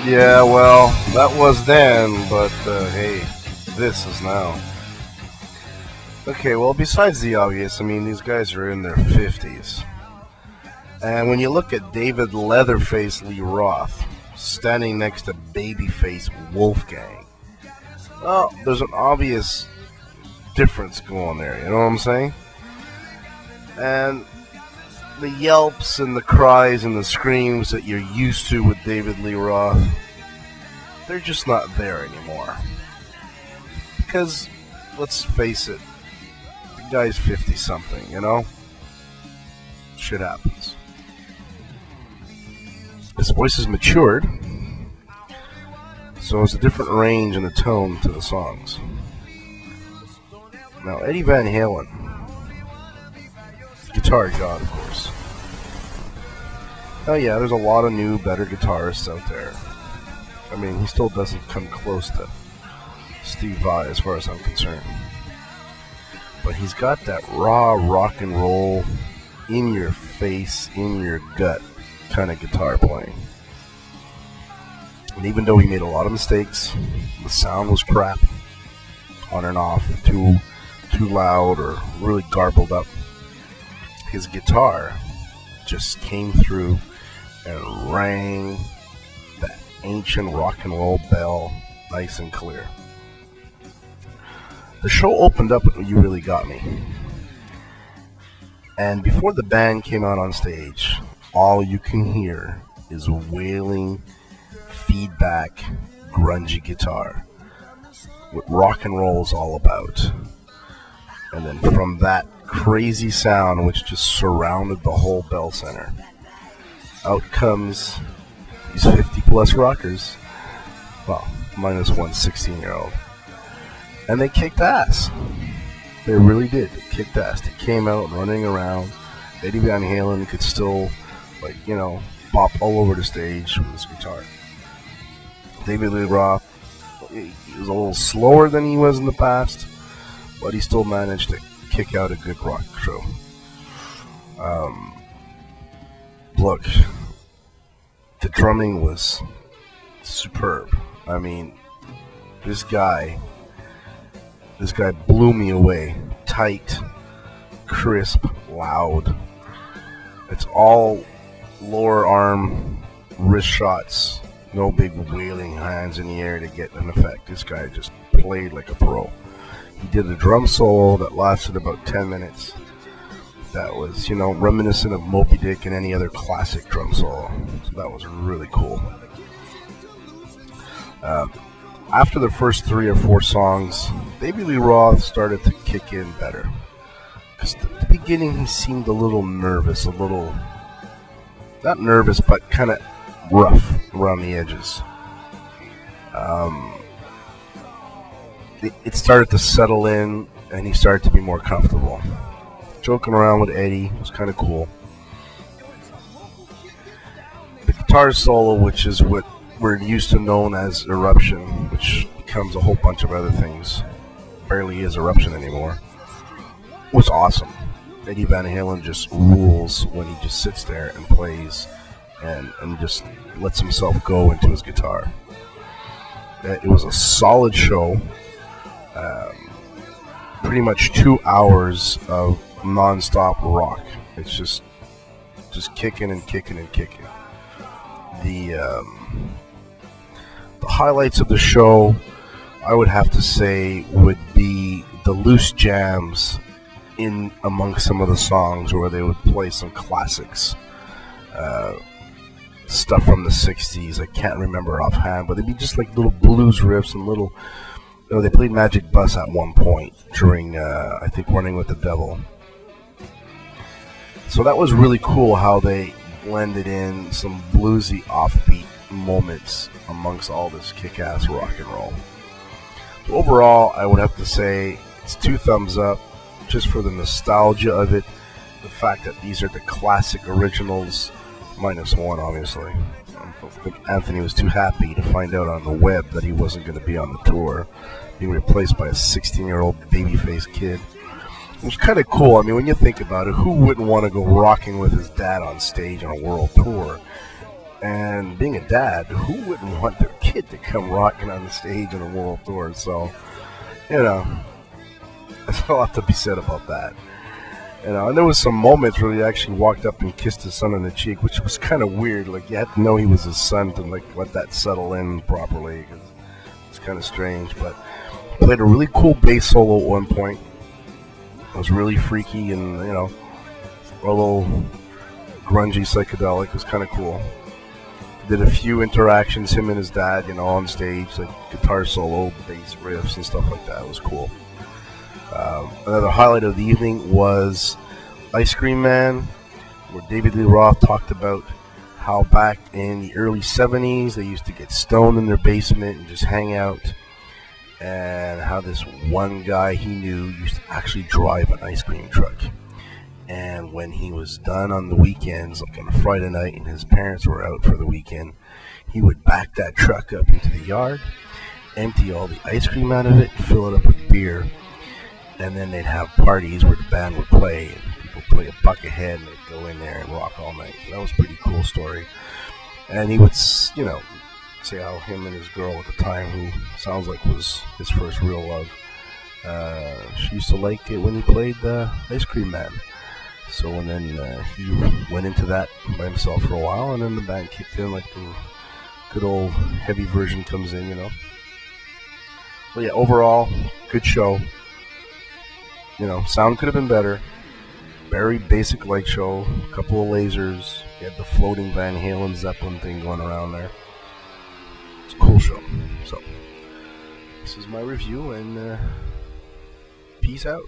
Yeah, well, that was then, but hey, this is now. Okay, well, besides the obvious, I mean, these guys are in their 50s. And when you look at David Leatherface Lee Roth standing next to Babyface Wolfgang, well, there's an obvious difference going there, you know what I'm saying? And the yelps and the cries and the screams that you're used to with David Lee Roth, they're just not there anymore. Because, let's face it, the guy's 50-something, you know? Shit happens. His voice has matured, so it's a different range and a tone to the songs. Now, Eddie Van Halen, guitar god, of course. Oh yeah, there's a lot of new, better guitarists out there. I mean, he still doesn't come close to Steve Vai as far as I'm concerned. But he's got that raw rock and roll, in your face, in your gut kind of guitar playing. And even though he made a lot of mistakes, the sound was crap, on and off, too loud or really garbled up, his guitar just came through and rang that ancient rock and roll bell nice and clear. The show opened up with You Really Got Me. And before the band came out on stage, all you can hear is wailing, feedback, grungy guitar. What rock and roll is all about. And then from that crazy sound, which just surrounded the whole Bell Center, out comes these 50-plus rockers. Well, minus one 16-year-old. And they kicked ass. They really did. They kicked ass. They came out running around. Eddie Van Halen could still, like, you know, bop all over the stage with his guitar. David Lee Roth, he was a little slower than he was in the past, but he still managed to kick out a good rock show. Look, the drumming was superb. I mean, this guy blew me away. Tight, crisp, loud. It's all lower arm wrist shots. No big wailing hands in the air to get an effect. This guy just played like a pro. He did a drum solo that lasted about 10 minutes. That was, you know, reminiscent of Moby Dick and any other classic drum solo. So that was really cool. After the first 3 or 4 songs, David Lee Roth started to kick in better. Because at the beginning he seemed a little nervous, not nervous, but kind of rough around the edges. It started to settle in, and he started to be more comfortable. Joking around with Eddie was kind of cool. The guitar solo, which is what we're used to known as Eruption, which becomes a whole bunch of other things, barely is Eruption anymore, was awesome. Eddie Van Halen just rules when he just sits there and plays and just lets himself go into his guitar. It was a solid show. Pretty much 2 hours of non-stop rock. It's just kicking and kicking and kicking. The highlights of the show, I would have to say, would be the loose jams in amongst some of the songs where they would play some classics. Stuff from the 60s, I can't remember offhand, but they'd be just like little blues riffs and little, you know, they played Magic Bus at one point during, I think, Running with the Devil. So that was really cool how they blended in some bluesy offbeat moments amongst all this kick-ass rock and roll. So overall, I would have to say it's 2 thumbs up, just for the nostalgia of it, the fact that these are the classic originals, minus 1, obviously. I think Anthony was too happy to find out on the web that he wasn't going to be on the tour, being replaced by a 16-year-old babyface kid. It was kind of cool. I mean, when you think about it, who wouldn't want to go rocking with his dad on stage on a world tour? And being a dad, who wouldn't want their kid to come rocking on the stage in a world tour? So, you know, there's a lot to be said about that. You know, and there was some moments where he actually walked up and kissed his son on the cheek, which was kind of weird. Like, you had to know he was his son to like let that settle in properly. Cause it's kind of strange, but he played a really cool bass solo at one point. It was really freaky and, you know, a little grungy psychedelic. It was kind of cool. Did a few interactions, him and his dad, you know, on stage, like guitar solo, bass riffs and stuff like that. It was cool. Another highlight of the evening was Ice Cream Man, where David Lee Roth talked about how back in the early 70s they used to get stoned in their basement and just hang out, and how this one guy he knew used to actually drive an ice cream truck. And when he was done on the weekends, like on a Friday night, and his parents were out for the weekend, he would back that truck up into the yard, empty all the ice cream out of it, fill it up with beer, and then they'd have parties where the band would play, and people play a buck ahead, and they'd go in there and rock all night. So that was a pretty cool story. And he would, you know, say how him and his girl at the time, who sounds like was his first real love, she used to like it when he played Ice Cream Man. So, and then he went into that by himself for a while, and then the band kicked in, like the good old heavy version comes in, you know. So yeah, overall, good show. You know, sound could have been better. Very basic light show, a couple of lasers. You had the floating Van Halen Zeppelin thing going around there. It's a cool show. So, this is my review, and peace out.